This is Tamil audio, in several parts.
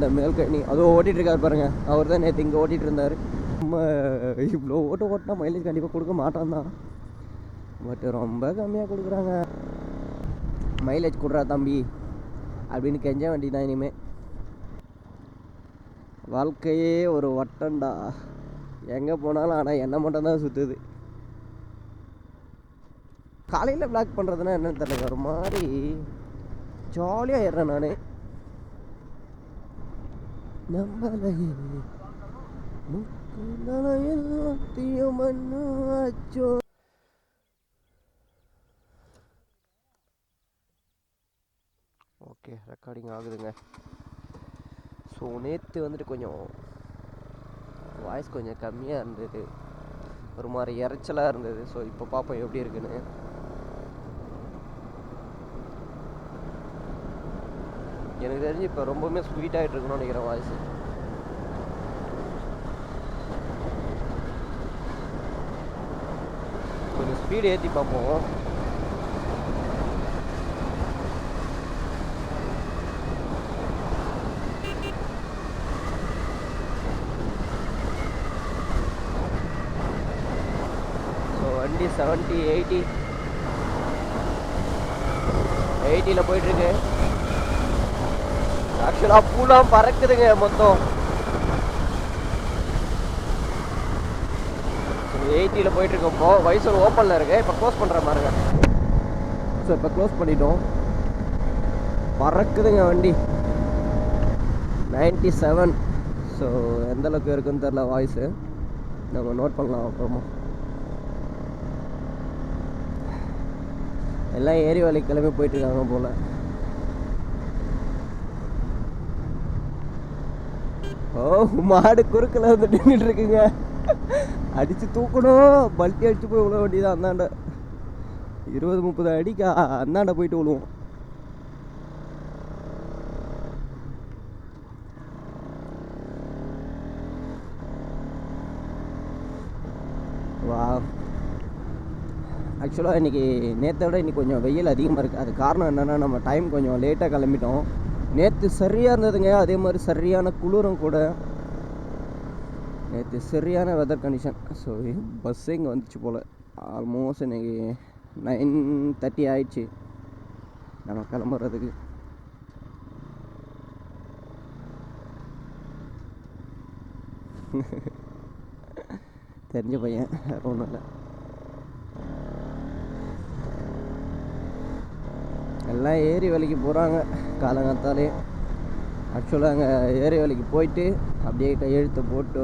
இந்த மேல்கழனி அதுவும் ஓட்டிகிட்டு இருக்காரு பாருங்க. அவர் தான் நேற்று இங்கே ஓட்டிகிட்டு இருந்தார். நம்ம இவ்வளோ ஓட்டினா மைலேஜ் கண்டிப்பாக கொடுக்க மாட்டான் தான், பட் ரொம்ப கம்மியாக கொடுக்குறாங்க. மைலேஜ் கொடுறா தம்பி அப்படின்னு கெஞ்ச வேண்டி தான். இனிமேல் வாழ்க்கையே ஒரு வட்டம்டா, எங்கே போனாலும் ஆனால் என்ன மட்டும் தான் சுற்றுது. காலையில் பிளாக் பண்ணுறதுன்னா என்னன்னு தெரியல, ஒரு மாதிரி ஜாலியாக ஏறேன் நான். நம்மளையே ஓகே, ரெக்கார்டிங் ஆகுதுங்க. ஸோ நேற்று வந்துட்டு கொஞ்சம் வாய்ஸ் கொஞ்சம் கம்மியாக இருந்தது, ஒரு மாதிரி இறைச்சலாக இருந்தது. ஸோ இப்போ பார்ப்போம் எப்படி இருக்குன்னு. எனக்கு தெரிஞ்சு இப்போ ரொம்பவுமே ஸ்வீட் ஆகிட்டு இருக்குன்னு நினைக்கிறேன் வாய்ஸ். கொஞ்சம் ஸ்பீடு ஏற்றி பார்ப்போம். ஸோ வண்டி 70 80 போயிட்டுருக்கு. ஆக்சுவலாக பூலாம் பறக்குதுங்க மொத்தம். 80 போயிட்டுருக்கோம். இப்போ வயசு ஓப்பனில் இருக்கு. இப்போ க்ளோஸ் பண்ணுற மாதிரிங்க. ஸோ இப்போ க்ளோஸ் பண்ணிட்டோம். பறக்குதுங்க வண்டி 97. ஸோ எந்தளவுக்கு இருக்குன்னு தெரில வாய்ஸு, நம்ம நோட் பண்ணலாம் அப்புறமா. எல்லாம் ஏரி வேலைக்கு கிளம்பி போயிட்டுருக்காங்க போல். ஓ, மாடு குறுக்கில் வந்து நின்றுட்டு இருக்குங்க. அடித்து தூக்கணும், பல்ட்டி அடித்து போய் விழ வேண்டியதான். அந்தாண்ட 20-30 அடிக்கு அந்தாண்ட போயிட்டு விழுவோம். வா, ஆக்சுவலாக இன்றைக்கி நேற்றை விட இன்றைக்கி கொஞ்சம் வெயில் அதிகமாக இருக்குது. அது காரணம் என்னென்னா, நம்ம டைம் கொஞ்சம் லேட்டாக கிளம்பிட்டோம். நேற்று சரியாக இருந்ததுங்க, அதே மாதிரி சரியான குளிரும் கூட. நேற்று சரியான வெதர் கண்டிஷன். ஸோ பஸ்ஸு இங்கே வந்துச்சு போல். ஆல்மோஸ்ட் இன்றைக்கி 9:30 ஆயிடுச்சு நம்ம கிளம்புறதுக்கு. தெரிஞ்ச பையன், வேறு ஒன்றும் இல்லை. எல்லாம் ஏரி வேலைக்கு போகிறாங்க காலங்காத்தாலே. ஆக்சுவலாக அங்கே ஏரி வேலைக்கு போயிட்டு அப்படியே கையெழுத்து போட்டு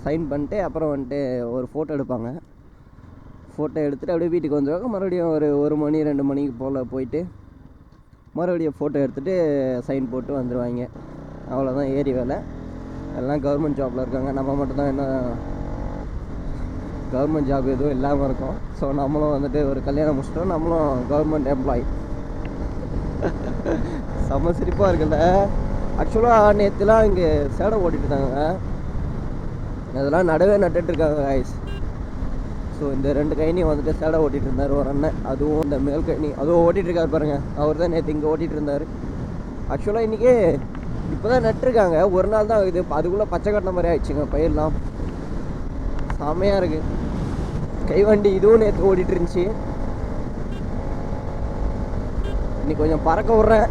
சைன் பண்ணிட்டு அப்புறம் வந்துட்டு ஒரு ஃபோட்டோ எடுப்பாங்க. ஃபோட்டோ எடுத்துகிட்டு அப்படியே வீட்டுக்கு வந்துடுவாங்க. மறுபடியும் ஒரு 1 மணி 2 மணிக்கு போல் போயிட்டு மறுபடியும் ஃபோட்டோ எடுத்துகிட்டு சைன் போட்டு வந்துடுவாங்க. அவ்வளோதான் ஏரி வேலை. எல்லாம் கவர்மெண்ட் ஜாபில் இருக்காங்க. நம்ம மட்டும்தான் என்ன கவர்மெண்ட் ஜாப் எதுவும் இல்லாமல் இருக்கோம். ஸோ நம்மளும் வந்துட்டு ஒரு கல்யாணம் முடிச்சிட்டோம், நம்மளும் கவர்மெண்ட் எம்ப்ளாயி. செம்ம சிரிப்பாக இருக்குல்ல. ஆக்சுவலாக நேற்றுலாம் இங்கே சேடை ஓட்டிகிட்டு இருந்தாங்க, அதெல்லாம் நடவே நட்டுட்ருக்காங்க காய்ஸ். ஸோ இந்த 2 கைனியும் வந்துட்டு சேடை ஓட்டிகிட்டு இருந்தார் ஒரு அண்ணன். அதுவும் இந்த மேல் கைனி அதுவும் ஓட்டிகிட்டு இருக்காரு பாருங்க. அவர் தான் நேற்று இங்கே ஓட்டிகிட்டு இருந்தார். ஆக்சுவலாக இன்றைக்கி இப்போ தான் நட்டுருக்காங்க, ஒரு நாள் தான் இது. அதுக்குள்ளே பச்சை கட்டின மாதிரி ஆயிடுச்சுங்க பயிரெலாம். செம்மையாக இருக்குது. கைவண்டி இதுவும் நேற்று ஓடிட்டு இருந்துச்சு. இன்னைக்கு கொஞ்சம் பறக்க விட்றேன்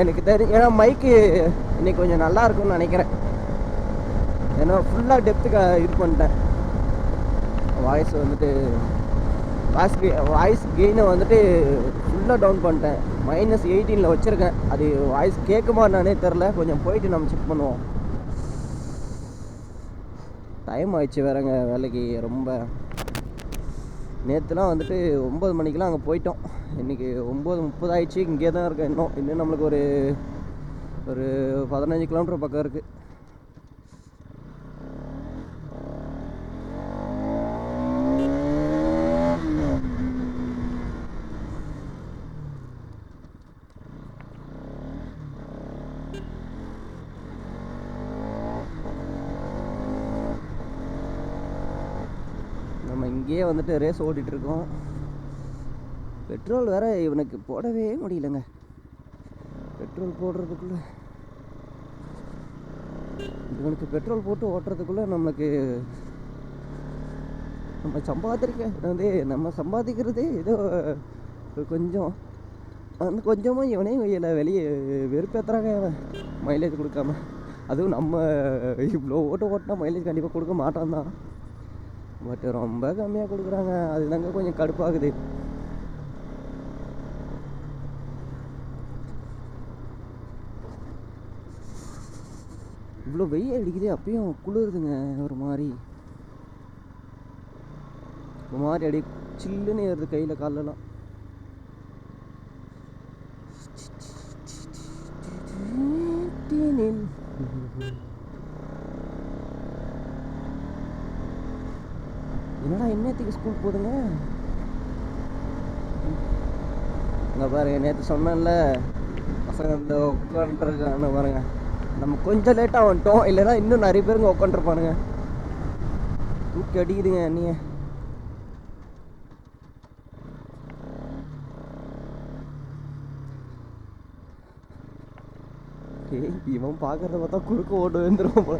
எனக்கு தெரியும். ஏன்னா மைக்கு இன்னைக்கு கொஞ்சம் நல்லா இருக்கும்னு நினைக்கிறேன். ஏன்னா ஃபுல்லாக டெப்த்துக்கு இது பண்ணிட்டேன். வாய்ஸ் வந்துட்டு வாய்ஸ் கெயினை வந்துட்டு ஃபுல்லாக டவுன் பண்ணிட்டேன். -18 வச்சுருக்கேன். அது வாய்ஸ் கேட்குமா என்னன்னே தெரில. கொஞ்சம் போயிட்டு நம்ம செக் பண்ணுவோம். டைம் ஆயிடுச்சு வேறங்க வேலைக்கு. ரொம்ப நேற்றுலாம் வந்துட்டு 9 மணிக்கெலாம் அங்கே போயிட்டோம். இன்றைக்கி 9:30 ஆயிடுச்சு. இங்கே தான் இருக்கேன். இன்னும் நம்மளுக்கு ஒரு 15 கிலோமீட்டர் பக்கம் இருக்குது. நம்ம இங்கேயே வந்துட்டு ரேஸ் ஓட்டிகிட்ருக்கோம். பெட்ரோல் வேறு இவனுக்கு போடவே முடியலங்க. பெட்ரோல் போடுறதுக்குள்ளே இவனுக்கு பெட்ரோல் போட்டு ஓட்டுறதுக்குள்ளே நம்மளுக்கு நம்ம சம்பாதிக்கிறது ஏதோ கொஞ்சம் அந்த கொஞ்சமாக இவனையும் கையில் வெளியே வெறுப்பேற்றுறாங்க அவன் மைலேஜ் கொடுக்காம. அதுவும் நம்ம இவ்வளோ ஓட்டினா மைலேஜ் கண்டிப்பாக கொடுக்க மாட்டான் தான், பட் ரொம்ப கம்மியாக கொடுக்குறாங்க. அதுதாங்க கொஞ்சம் கடுப்பாகுது. இவ்வளோ வெயில் அடிக்குது, அப்பயும் குளிருதுங்க. ஒரு மாதிரி அடி சில்லுன்னு ஏறுது கையில் காலெல்லாம். என்னடா இன்னத்துக்கு ஸ்கூல் போதுங்க? இங்கே பாருங்க, நேற்று சொன்னேன்ல பசங்க இந்த உட்காந்துருக்காங்க பாருங்க. நம்ம கொஞ்சம் லேட்டாக வந்துட்டோம், இல்லைன்னா இன்னும் நிறைய பேருங்க உட்காந்துருப்பானுங்க. தூக்கி அடிக்குதுங்க அண்ணிய. இவன் பார்க்கறத பார்த்தா குறுக்க ஓட வந்துருவான் போல,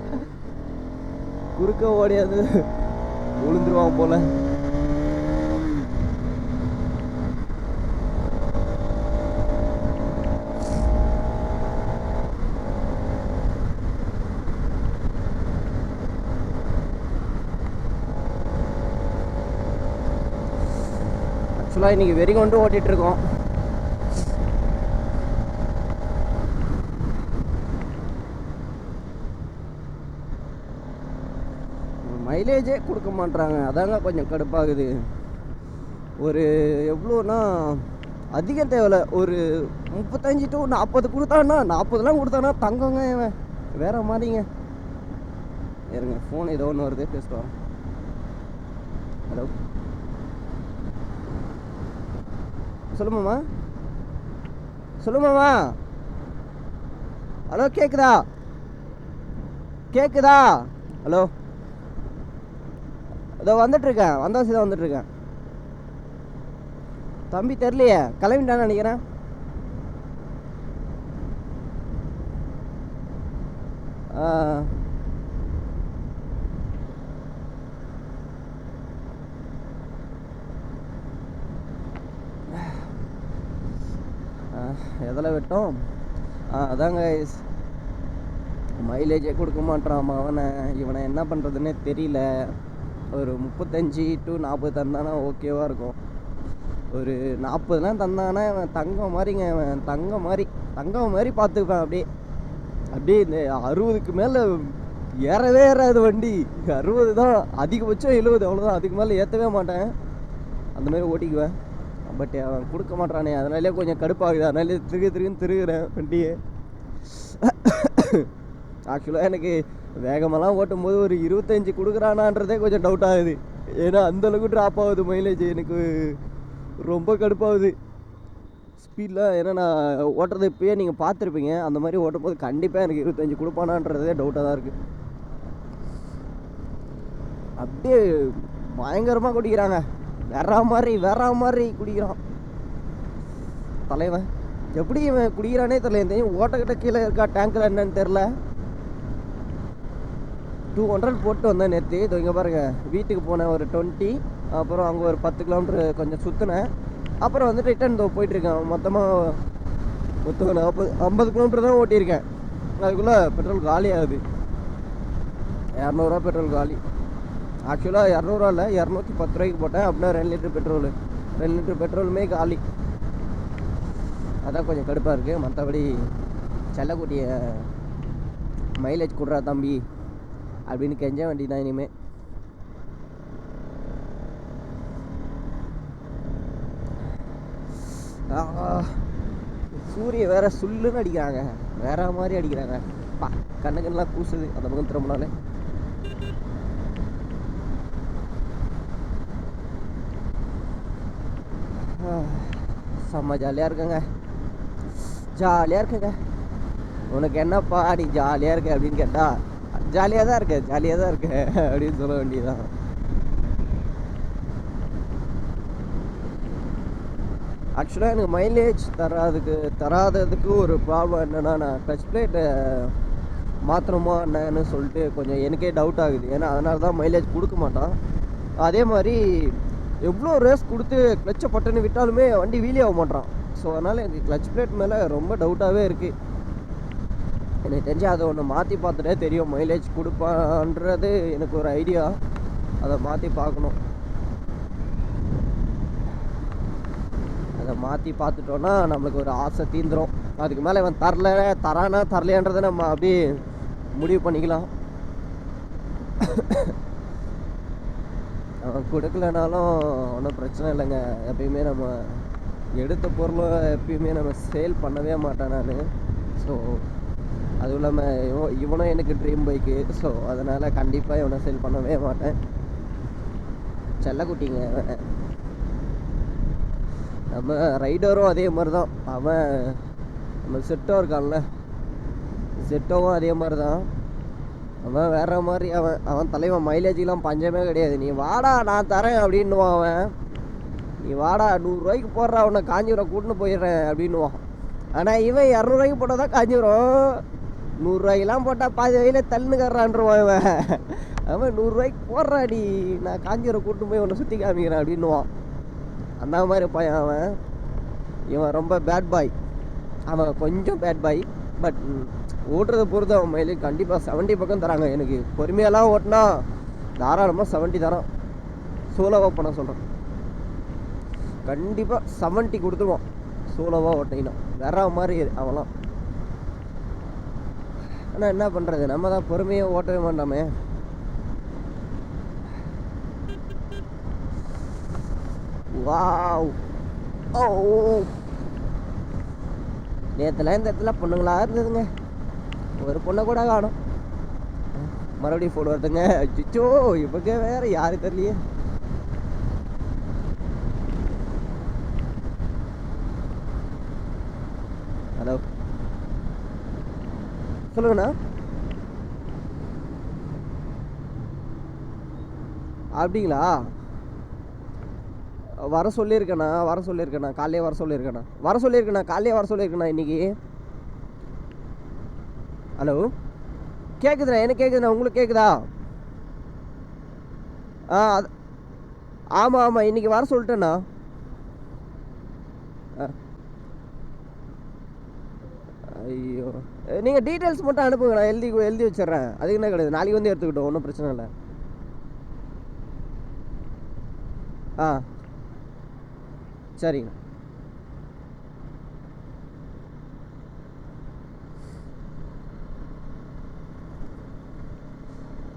குறுக்க ஓடியாது விழுந்துருவான் போல. ஆக்சுவலாக இன்னைக்கு வெறி கொண்டு ஓட்டிகிட்டு இருக்கோம். மைலேஜே கொடுக்க மாட்றாங்க, அதாங்க கொஞ்சம் கடுப்பாகுது. ஒரு எவ்வளோனா அதிகம் தேவையில்ல, ஒரு 35 to 40 கொடுத்தான்னா, 40லாம் கொடுத்தானா தங்கங்க இவன் வேற மாதிரிங்க. இருங்க, ஃபோன் ஏதோ ஒன்று வருது, பேசுவான். ஹலோ, சொல்லுமாம்மா, சொல்லுமாம்மா. ஹலோ, கேட்குதா? கேட்குதா? ஹலோ, இதோ வந்துட்டுருக்கேன், வந்தாசி தான் வந்துட்டுருக்கேன். தம்பி தெரியலையே, கிளம்பிட்டான்னு நினைக்கிறேன். எதில் விட்டோம்? அதாங்க, மைலேஜே கொடுக்க மாட்டான் அவனை. இவனை என்ன பண்ணுறதுன்னே தெரியல. ஒரு 35 to 40 தந்தானா ஓகேவாக இருக்கும். ஒரு 40லாம் தந்தானா அவன் தங்கம் மாதிரிங்க. அவன் தங்கம் மாதிரி பார்த்துக்குவேன். அப்படியே இந்த 60க்கு மேலே ஏறவே ஏறாது வண்டி. 60 தான் அதிகபட்சம், 70 அவ்வளோதான். அதுக்கு மேலே ஏற்றவே மாட்டேன், அந்த மாதிரி ஓட்டிக்குவேன். பட் அவன் கொடுக்க மாட்டானே, அதனாலே கொஞ்சம் கடுப்பாகுது. அதனாலே திருகிறேன் வண்டியை. ஆக்சுவலாக எனக்கு வேகமெல்லாம் ஓட்டும்போது ஒரு 25 கொடுக்குறானான்றதே கொஞ்சம் டவுட் ஆகுது. ஏன்னா அந்தளவுக்கு ட்ராப் ஆகுது மைலேஜ். எனக்கு ரொம்ப கடுப்பாகுது ஸ்பீடில். ஏன்னா நான் ஓட்டுறது இப்போயே நீங்கள் பார்த்துருப்பீங்க. அந்த மாதிரி ஓட்டும்போது கண்டிப்பாக எனக்கு 25 கொடுப்பானான்றதே டவுட்டாக தான் இருக்குது. அப்படியே பயங்கரமாக குடிக்கிறாங்க, வேற மாதிரி குடிக்கிறான் தலைவன். எப்படி இவன் குடிக்கிறானே தெரியல. இந்த ஓட்டக்கிட்ட கீழே இருக்கா டேங்கில் என்னன்னு தெரில. 200 போட்டு வந்தேன் நேற்று. இது இங்கே பாருங்கள், வீட்டுக்கு போனேன் ஒரு 20, அப்புறம் அங்கே ஒரு 10 கிலோமீட்ரு கொஞ்சம் சுற்றினேன். அப்புறம் வந்துட்டு ரிட்டன் போயிட்டுருக்கேன். மொத்தமாக 50 கிலோமீட்டர் தான் ஓட்டியிருக்கேன். அதுக்குள்ளே பெட்ரோல் காலி ஆகுது. 200 ரூபா பெட்ரோல் காலி. ஆக்சுவலாக 200 ரூபா இல்லை, 210 ரூபாய்க்கு போட்டேன். அப்படின்னா 2 லிட்டர் பெட்ரோலுமே காலி. அதான் கொஞ்சம் கடுப்பாக இருக்குது. மற்றபடி செல்லக்குட்டிய மைலேஜ் கொடுறா தம்பி அப்படின்னு கெஞ்ச வண்டி தான் இனிமே. சூரிய வேற சுல்லுன்னு அடிக்கிறாங்க, வேற மாதிரி அடிக்கிறாங்க. கண்ணுக்கெல்லாம் கூசுது அந்த பக்கம் திரும்பினாலே. செம்ம ஜாலியாக இருக்குங்க. உனக்கு என்னப்பா நீ ஜாலியாக இருக்க அப்படின்னு கேட்டால், ஜாலியாக தான் இருக்க அப்படின்னு சொல்ல வேண்டியதுதான். ஆக்சுவலாக எனக்கு மைலேஜ் தராததுக்கு ஒரு ப்ராப்ளம் என்னென்னா, நான் டச் பிளேட்டை மாற்றணுமா என்னன்னு சொல்லிட்டு கொஞ்சம் எனக்கே டவுட் ஆகுது. ஏன்னா அதனால தான் மைலேஜ் கொடுக்க மாட்டான். அதே மாதிரி எவ்வளோ ரேஸ் கொடுத்து கிளச்சை பட்டுன்னு விட்டாலுமே வண்டி வீலி ஆக மாட்டான். ஸோ அதனால் எனக்கு கிளச் பிளேட் மேலே ரொம்ப டவுட்டாகவே இருக்குது. எனக்கு தெரிஞ்சு அதை ஒன்று மாற்றி பார்த்துட்டே தெரியும் மைலேஜ் கொடுப்பான்றது எனக்கு ஒரு ஐடியா. அதை மாற்றி பார்க்கணும். அதை மாற்றி பார்த்துட்டோன்னா நம்மளுக்கு ஒரு ஆசை தீந்துடும். அதுக்கு மேலே இவன் தரானா தரலையான்றதை நம்ம அப்படியே முடிவு பண்ணிக்கலாம். அவன் கொடுக்கலனாலும் ஒன்றும் பிரச்சனை இல்லைங்க. எப்பயுமே நம்ம எடுத்த பொருளை எப்பயுமே நம்ம சேல் பண்ணவே மாட்டேன் நான். ஸோ அதுவும் இல்லாமல் இவனும் எனக்கு ட்ரீம் பைக்கு. ஸோ அதனால் கண்டிப்பாக இவனை சேல் பண்ணவே மாட்டேன். செல்லக்குட்டிங்க நம்ம ரைடரும் அதே மாதிரி தான். அவன் நம்ம செட்டோ இருக்கான்ல, செட்டோவும் அதே மாதிரி தான். அவன் வேற மாதிரி. அவன் தலைவன் மைலேஜெலாம் பஞ்சமே கிடையாது. நீ வாடா நான் தரேன் அப்படின்னுவான் அவன். நீ வாடா 100 ரூபாய்க்கு போடுறா, அவனை காஞ்சிபுரம் கூட்டின்னு போயிடுறேன் அப்படின்னுவான். ஆனால் இவன் 200 ரூபாய்க்கு போட்டால் தான் காஞ்சிபுரம். 100 ரூபாய்க்கெலாம் போட்டால் பாதி வயலில் தள்ளுனுக்கறான்ருவான் இவன். அவன் 100 ரூபாய்க்கு போடுறா நீ, நான் காஞ்சிபுரம் கூட்டின்னு போய் உன்னை சுற்றி காமிக்கிறேன் அப்படின்னுவான். அந்த மாதிரி பையன் அவன். இவன் ரொம்ப பேட் பாய். அவன் கொஞ்சம் பேட் பாய். பட் ஓட்டுறதை பொறுத்து அவன் மைலேஜ் கண்டிப்பாக 70 பக்கம் தராங்க. எனக்கு பொறுமையெல்லாம் ஓட்டினா தாராளமாக 70 தரான். சோலோவாக பண்ண சொல்கிறேன். கண்டிப்பாக 70 கொடுத்துருவான் சோலோவாக ஓட்டினா. வேற மாதிரி அவன்லாம். ஆனால் என்ன பண்ணுறது, நம்ம தான் பொறுமையாக ஓட்டவே மாட்டாமே. வாவ். ஓ நேற்றுல இந்த இடத்துல பொண்ணுங்களா இருந்ததுங்க. ஒரு பொண்ணை கூட காணும். மறுபடியும் ஃபோன் வருதுங்க. அச்சோ இவங்க வேற யாரு தெரியலையே. ஹலோ சொல்லுங்கண்ணா. அப்படிங்களா? வர சொல்லியிருக்கேண்ணா. காலையே வர சொல்லியிருக்கேண்ணா இன்னைக்கு. ஹலோ கேட்குதுண்ணா? எனக்கு கேட்குதுண்ணா. உங்களுக்கு கேட்குதா? ஆமாம் இன்னைக்கு வர சொல்லிட்டேண்ணா. ஐயோ நீங்கள் டீட்டெயில்ஸ் மட்டும் அனுப்புங்கண்ணா. எழுதி வச்சிட்றேன். அதுக்கு என்ன கிடையாது, நாளைக்கு வந்து எடுத்துக்கிட்டோம், ஒன்றும் பிரச்சனை இல்லை. சரிங்கண்ணா.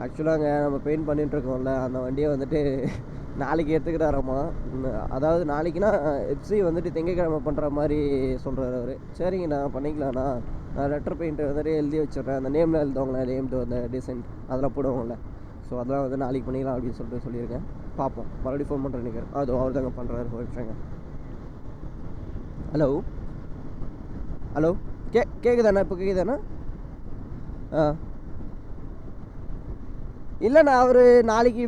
ஆக்சுவலாங்க நம்ம பெயிண்ட் பண்ணிகிட்ருக்கோம்ல, அந்த வண்டியை வந்துட்டு நாளைக்கு எடுத்துக்கிட்டாராம்மா. அதாவது நாளைக்குன்னா எஃப்சி வந்துட்டு திங்கக்கிழமை பண்ணுற மாதிரி சொல்கிறார் அவர். சரிங்கண்ணா பண்ணிக்கலாண்ணா. நான் லெட்டர் பெயிண்ட்டு வந்துட்டு எழுதி வச்சிட்றேன். அந்த நேமில் எழுதுவாங்களே, நேம் டு அந்த டிசைன் அதெல்லாம் போடுவாங்கள்ல. ஸோ அதெல்லாம் வந்து நாளைக்கு பண்ணிக்கலாம் அப்படின்னு சொல்லியிருக்கேன். பார்ப்போம். மறுபடியும் ஃபோன் பண்ணுறேன் நினைக்கிறேன். அது அவர் தாங்க பண்ணுறாரு. ஒரு நிமிஷங்க. ஹலோ கேட்குதாண்ணா? இப்போ கேட்குதாண்ணா? இல்லைண்ணா, அவர் நாளைக்கு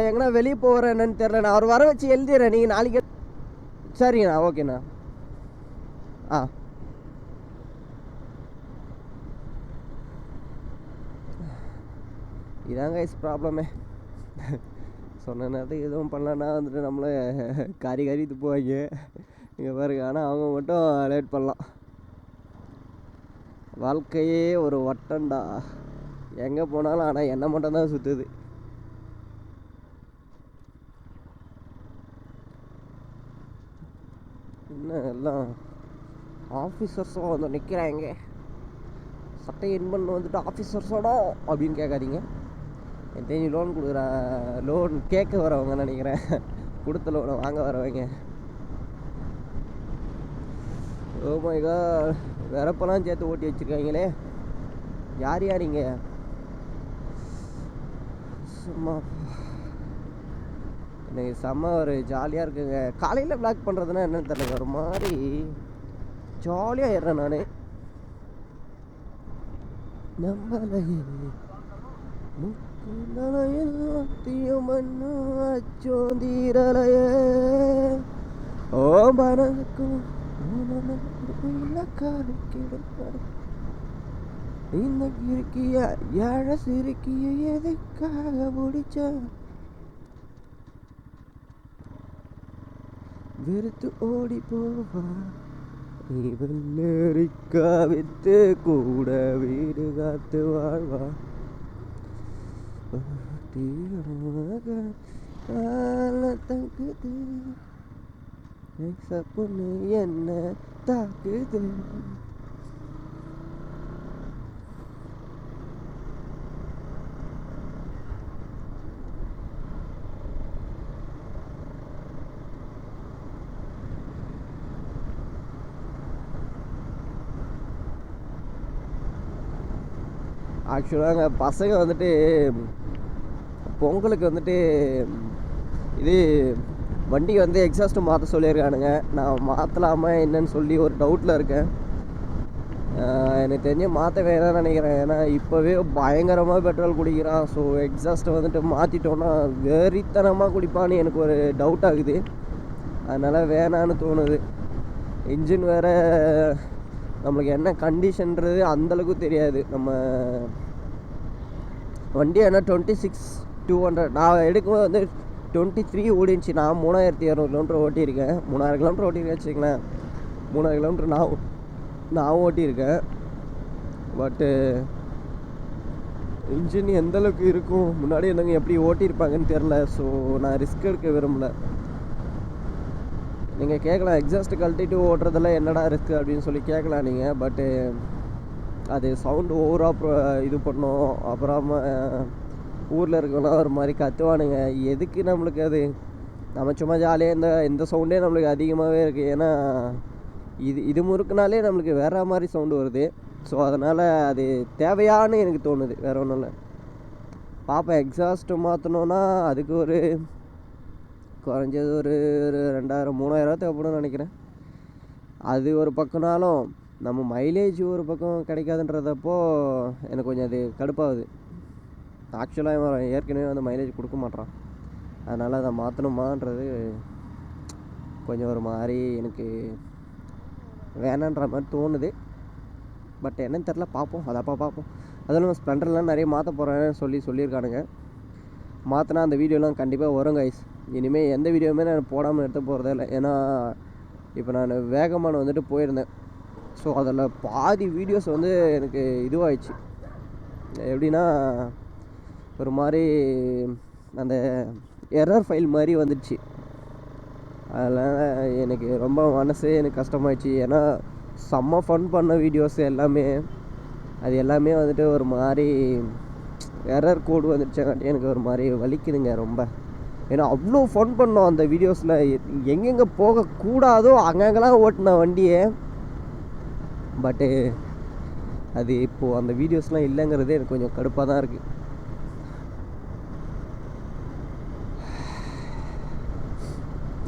எங்கன்னா வெளியே போகிறேன் என்னன்னு தெரிலண்ணா. அவர் வர வச்சு எழுதிடுறேன். நீங்கள் நாளைக்கு. சரிங்கண்ணா, ஓகேண்ணா. இதாங்க ப்ராப்ளமே. சொன்ன நேரத்துக்கு எதுவும் பண்ணலன்னா வந்துட்டு நம்மளை காரி துப்புவாங்க இங்கே பாருங்க. ஆனால் அவங்க மட்டும் லேட் பண்ணலாம். வாழ்க்கையே ஒரு வட்டம்டா. எங்கே போனாலும் ஆனால் என்ன மட்டும்தான் சுற்றுது. இன்னும் எல்லாம் ஆஃபீஸர்ஸும் வந்து நிற்கிறாங்க. சட்டை இன் பண்ண வந்துட்டு ஆஃபீஸர்ஸோட அப்படின்னு கேட்காதீங்க. என் தெரிஞ்சு லோன் கேட்க வரவங்க நினைக்கிறேன். கொடுத்த லோனை வாங்க வரவங்க. ஓ மை காட், வெறப்பெல்லாம் சேர்த்து ஓட்டி வச்சுருக்காங்களே. யார் இங்கே? சும்மா எனக்கு செம்ம ஒரு ஜாலியாக இருக்குங்க. காலையில் விளாக் பண்ணுறதுன்னா என்னன்னு தெரியல, ஒரு மாதிரி ஜாலியாக ஏறுறேன் நான். நம்பலையே அச்சோந்தீரலையே ஓ மனக்கும் இந்த கிறுக்கிய ஏழ சிறுக்கிய எதுக்காக பிடிச்ச வெறுத்து ஓடி போவா இவன் நெறிக்கா வித்து கூட வீடு காத்து வாழ்வா தாக்குது பொண்ணு என்ன தாக்குது. ஆக்சுவலாக பசங்க வந்துட்டு பொங்கலுக்கு வந்துட்டு இது வண்டி வந்து எக்ஸாஸ்ட்டு மாற்ற சொல்லியிருக்கானுங்க. நான் மாற்றலாமா என்னன்னு சொல்லி ஒரு டவுட்டில் இருக்கேன். எனக்கு தெரிஞ்சு மாற்ற வேணாம்னு நினைக்கிறேன். ஏன்னா இப்போவே பயங்கரமாக பெட்ரோல் குடிக்கிறான். ஸோ எக்ஸாஸ்ட்டை வந்துட்டு மாற்றிட்டோன்னா வெறித்தனமாக குடிப்பான்னு எனக்கு ஒரு டவுட் ஆகுது. அதனால் வேணான்னு தோணுது. இன்ஜின் வேறு நம்மளுக்கு என்ன கண்டிஷன்றது அந்தளவுக்கு தெரியாது. நம்ம வண்டி என்ன 26,200 நான் எடுக்கும்போது வந்து 23 ஓடிச்சு. நான் 3200 கிலோமீட்டர் ஓட்டியிருக்கேன். 3000 கிலோமீட்டர் ஓட்டியிருக்கேன் வச்சுக்கங்களேன். 3000 கிலோமீட்டர் நான் ஓட்டியிருக்கேன். பட்டு இன்ஜின் எந்தளவுக்கு இருக்கும் முன்னாடி என்னங்க எப்படி ஓட்டியிருப்பாங்கன்னு தெரில. ஸோ நான் ரிஸ்க் எடுக்க விரும்பலை. நீங்கள் கேட்கலாம் எக்ஸாஸ்ட்டு கழட்டிட்டு ஓட்டுறதில் என்னடா ரிஸ்க் அப்படின்னு சொல்லி கேட்கலாம் நீங்கள். பட்டு அது சவுண்டு ஓவராக இது பண்ணோம். அப்புறமா ஊரில் இருக்கவங்களாம் ஒரு மாதிரி கத்துவானுங்க. எதுக்கு நம்மளுக்கு அது? நம்ம சும்மா ஜாலியாக இந்த சவுண்டே நம்மளுக்கு அதிகமாகவே இருக்குது. ஏன்னா இது முறுக்குனாலே நம்மளுக்கு வேறு மாதிரி சவுண்டு வருது. ஸோ அதனால் அது தேவையான்னு எனக்கு தோணுது. வேறு ஒன்றும் இல்லை. பார்ப்பேன். எக்ஸாஸ்ட்டு மாற்றணுன்னா அதுக்கு ஒரு குறைஞ்சது ஒரு 2000 3000 தேவைப்படும்னு நினைக்கிறேன். அது ஒரு பக்கம்னாலும் நம்ம மைலேஜ் ஒரு பக்கம் கிடைக்காதுன்றதப்போ எனக்கு கொஞ்சம் அது கடுப்பாகுது. ஆக்சுவலாக ஏற்கனவே வந்து மைலேஜ் கொடுக்க மாட்றான். அதனால் அதை மாற்றணுமான்றது கொஞ்சம் ஒரு மாதிரி எனக்கு வேணான்ற மாதிரி தோணுது. பட் என்னன்னு தெரில, பார்ப்போம். அதப்போ பார்ப்போம். அதில் நம்ம ஸ்ப்ளெண்டர்லாம் நிறைய மாற்ற போகிறேன்னு சொல்லியிருக்கானுங்க. மாற்றினா அந்த வீடியோலாம் கண்டிப்பாக வரும் கைஸ். இனிமேல் எந்த வீடியோவுமே நான் போடாமல் எடுத்து போகிறதே இல்லை. ஏன்னா இப்போ நான் வேகமான வந்துட்டு போயிருந்தேன். ஸோ அதில் பாதி வீடியோஸ் வந்து எனக்கு இதுவாகிடுச்சு. எப்படின்னா ஒரு மாதிரி அந்த எரர் ஃபைல் மாதிரி வந்துடுச்சு. அதனால் எனக்கு ரொம்ப மனசே எனக்கு கஷ்டமாயிடுச்சு. ஏன்னா செம்ம ஃபன் பண்ண வீடியோஸ் எல்லாமே அது எல்லாமே வந்துட்டு ஒரு மாதிரி எரர் கோடு வந்துடுச்சாங்காட்டி எனக்கு ஒரு மாதிரி வலிக்குதுங்க ரொம்ப. ஏன்னா அவ்வளோ ஃபன் பண்ணோம் அந்த வீடியோஸில். எங்கெங்கே போகக்கூடாதோ அங்கங்கெல்லாம் ஓட்டின வண்டியை. பட்டு அது இப்போது அந்த வீடியோஸ்லாம் இல்லைங்கிறதே எனக்கு கொஞ்சம் கடுப்பாக தான் இருக்குது.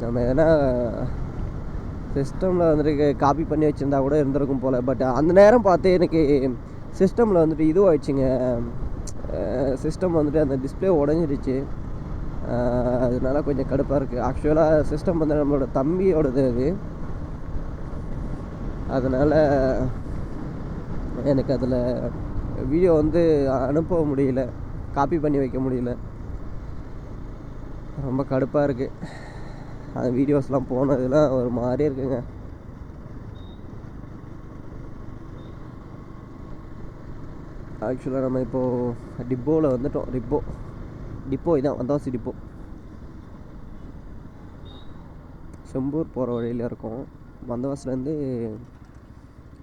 நம்ம எதனா சிஸ்டமில் வந்துட்டு காப்பி பண்ணி வச்சுருந்தா கூட இருந்திருக்கும் போல். பட் அந்த நேரம் பார்த்து எனக்கு சிஸ்டமில் வந்துட்டு இதுவாகிடுச்சிங்க. சிஸ்டம் வந்துட்டு அந்த டிஸ்பிளே உடஞ்சிடுச்சு. அதனால கொஞ்சம் கடுப்பாக இருக்குது. ஆக்சுவலாக சிஸ்டம் வந்து நம்மளோட தம்பியோடது அது. அதனால் எனக்கு அதில் வீடியோ வந்து அனுப்ப முடியல, காப்பி பண்ணி வைக்க முடியல. ரொம்ப கடுப்பாக இருக்குது. அந்த வீடியோஸ்லாம் போனதுலாம் ஒரு மாதிரி இருக்குங்க. ஆக்சுவலாக நம்ம இப்போது டிப்போவில் வந்துட்டோம். டிப்போ இதான் வந்தவாசி டிப்போ. செம்பூர் போகிற வழியில் இருக்கும். வந்தவாசிலேருந்து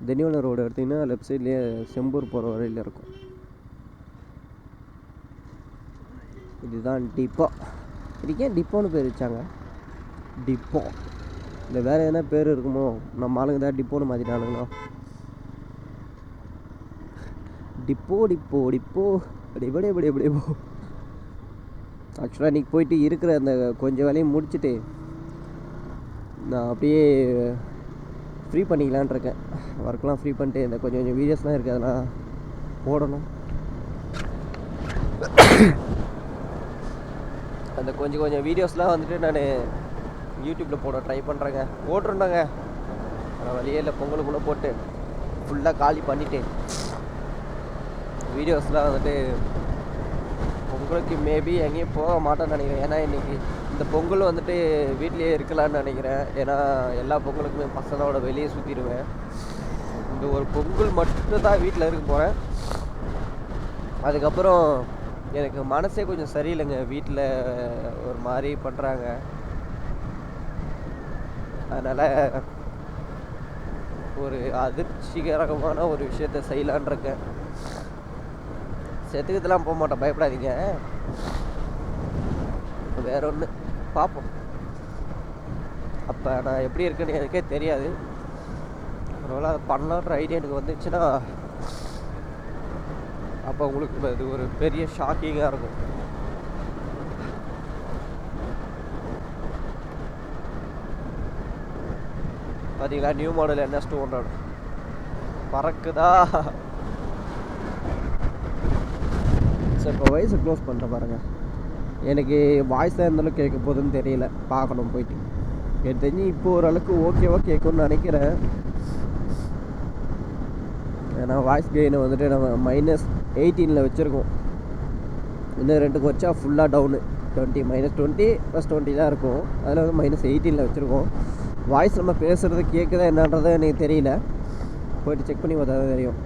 திண்டிவனம் ரோடு எடுத்திங்கன்னா லெஃப்ட் சைட்லேயே செம்பூர் போகிற வழியில் இருக்கும். இதுதான் டிப்போ. இதுக்கே டிப்போன்னு பேர் வச்சாங்க. டிப்போ இல்லை வேறு எதனா பேர் இருக்குமோ? நம்ம ஆளுங்க தான் டிப்போன்னு மாற்றிட்டானுங்களோ. டிப்போ டிப்போ டிப்போ அப்படியே போ. ஆக்சுவலாக இன்றைக்கி போயிட்டு இருக்கிற அந்த கொஞ்சம் வேலையும் முடிச்சுட்டு நான் அப்படியே ஃப்ரீ பண்ணிக்கலான் இருக்கேன். ஒர்க்லாம் ஃப்ரீ பண்ணிட்டு இந்த கொஞ்சம் வீடியோஸ்லாம் இருக்குது அதெல்லாம் போடணும். அந்த கொஞ்சம் வீடியோஸ்லாம் வந்துட்டு நான் யூடியூப்பில் போட ட்ரை பண்ணுறேங்க. போட்டிருந்தாங்க ஆனால் வழியே இல்லை. பொங்கலுக்குள்ளே போட்டு ஃபுல்லாக காலி பண்ணிவிட்டு வீடியோஸ்லாம் வந்துட்டு பொங்கலுக்கு மேபி எங்கேயும் போக மாட்டேன்னு நினைக்கிறேன். ஏன்னா இன்றைக்கி இந்த பொங்கல் வந்துட்டு வீட்லேயே இருக்கலான்னு நினைக்கிறேன். ஏன்னா எல்லா பொங்கலுக்குமே பசங்களோட வெளியே சுற்றிடுவேன். இந்த ஒரு பொங்கல் மட்டும் தான் வீட்டில் இருக்க போகிறேன். அதுக்கப்புறம் எனக்கு மனசே கொஞ்சம் சரியில்லைங்க. வீட்டில் ஒரு மாதிரி பண்ணுறாங்க. அதனால் ஒரு அதிர்ச்சிகரமான ஒரு விஷயத்த செய்யலான் இருக்கேன். செத்துக்கத்தெல்லாம் போக மாட்டேன், பயப்படாதீங்க. வேற ஒன்று பார்ப்போம். அப்போ நான் எப்படி இருக்குன்னு எனக்கே தெரியாது. ஒருவேளை அதை பண்ணலான்ற ஐடியா எனக்கு வந்துச்சுன்னா அப்போ உங்களுக்கு அது ஒரு பெரிய ஷாக்கிங்காக இருக்கும். பார்த்தீங்களா, நியூ மாடல் NS200 பறக்குதா. சார் இப்போ வயசு க்ளோஸ் பண்ணுறேன் பாருங்கள். எனக்கு வாய்ஸ் தான் எந்தளவுக்கு கேட்க போகுதுன்னு தெரியல, பார்க்கணும் போயிட்டு. எனக்கு தெரிஞ்சு இப்போ ஓரளவுக்கு ஓகேவாக கேட்கும்னு நினைக்கிறேன். ஏன்னா வாய்ஸ் கெயினை வந்துட்டு நம்ம -18 வச்சுருக்கோம். இன்னும் 2 வச்சா ஃபுல்லாக டவுனு. -20 +20 தான் இருக்கும். அதில் வந்து -18 வச்சுருக்கோம். வாய்ஸ் நம்ம பேசுகிறது கேட்குதா என்னன்றதை எனக்கு தெரியல. போய்ட்டு செக் பண்ணி பார்த்தா தான் தெரியும்.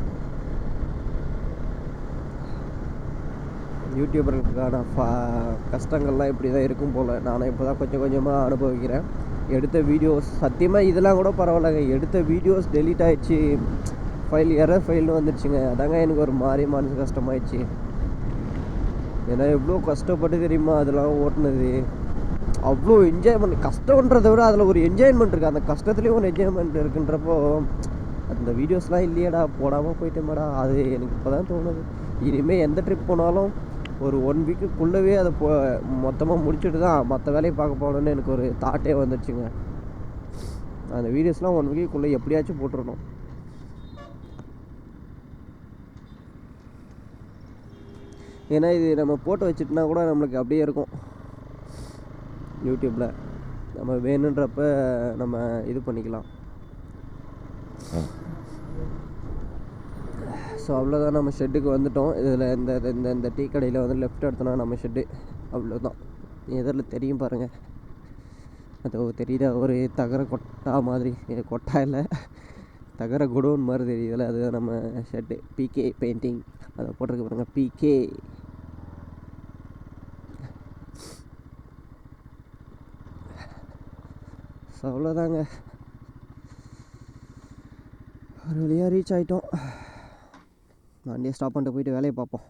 யூடியூபர்களுக்கான கஷ்டங்கள்லாம் இப்படி தான் இருக்கும் போல். நானும் இப்போ தான் கொஞ்சம் கொஞ்சமாக அனுபவிக்கிறேன். எடுத்த வீடியோஸ் சத்தியமாக இதெல்லாம் கூட பரவாயில்லைங்க. எடுத்த வீடியோஸ் டெலீட் ஆகிடுச்சு, எரர் ஃபைல்னு வந்துடுச்சுங்க. அதாங்க எனக்கு ஒரு மாதிரி மனசு கஷ்டமாயிடுச்சு. ஏன்னா எவ்வளோ கஷ்டப்பட்டு தெரியுமா அதெல்லாம் ஓட்டுனது. அவ்வளோ என்ஜாய்மெண்ட், கஷ்டன்றதை விட அதில் ஒரு என்ஜாய்மெண்ட் இருக்குது. அந்த கஷ்டத்துலேயும் ஒரு என்ஜாய்மெண்ட் இருக்குன்றப்போ அந்த வீடியோஸ்லாம் இல்லையடா, போடாமல் போயிட்டேமாடா. அது எனக்கு இப்போ தான் தோணுது. இனிமேல் எந்த ட்ரிப் போனாலும் ஒரு 1 வீக்குக்குள்ளவே அதை மொத்தமாக முடிச்சுட்டு தான் மற்ற வேலையை பார்க்க போகணுன்னு எனக்கு ஒரு தாட்டே வந்துடுச்சுங்க. அந்த வீடியோஸ்லாம் 1 வீக்குள்ளே எப்படியாச்சும் போட்டுடணும். ஏன்னா இது நம்ம போட்டு வச்சுட்டுனா கூட நம்மளுக்கு அப்படியே இருக்கும் யூடியூப்பில். நம்ம வேணுன்றப்ப நம்ம இது பண்ணிக்கலாம். ஸோ அவ்வளோதான், நம்ம ஷெட்டுக்கு வந்துட்டோம். இதில் இந்த டீ கடையில் வந்து லெஃப்ட் எடுத்தோன்னா நம்ம ஷெட்டு. அவ்வளோதான். எதிரில் தெரியும் பாருங்கள், அது தெரியுதா, ஒரு தகர கொட்டா மாதிரி. கொட்டா இல்லை, தகர குடோன் மாதிரி தெரியுதுல்ல, அதுதான் நம்ம ஷெட்டு. PK பெயிண்டிங் அதை போட்டிருக்கு பாருங்கள், PK. ஸோ அவ்வளோதாங்க, ஒரு வழியாக ரீச் ஆகிட்டோம். வண்டியை ஸ்டாப் பண்ணிட்டு போயிட்டு வேலையை பார்ப்போம்.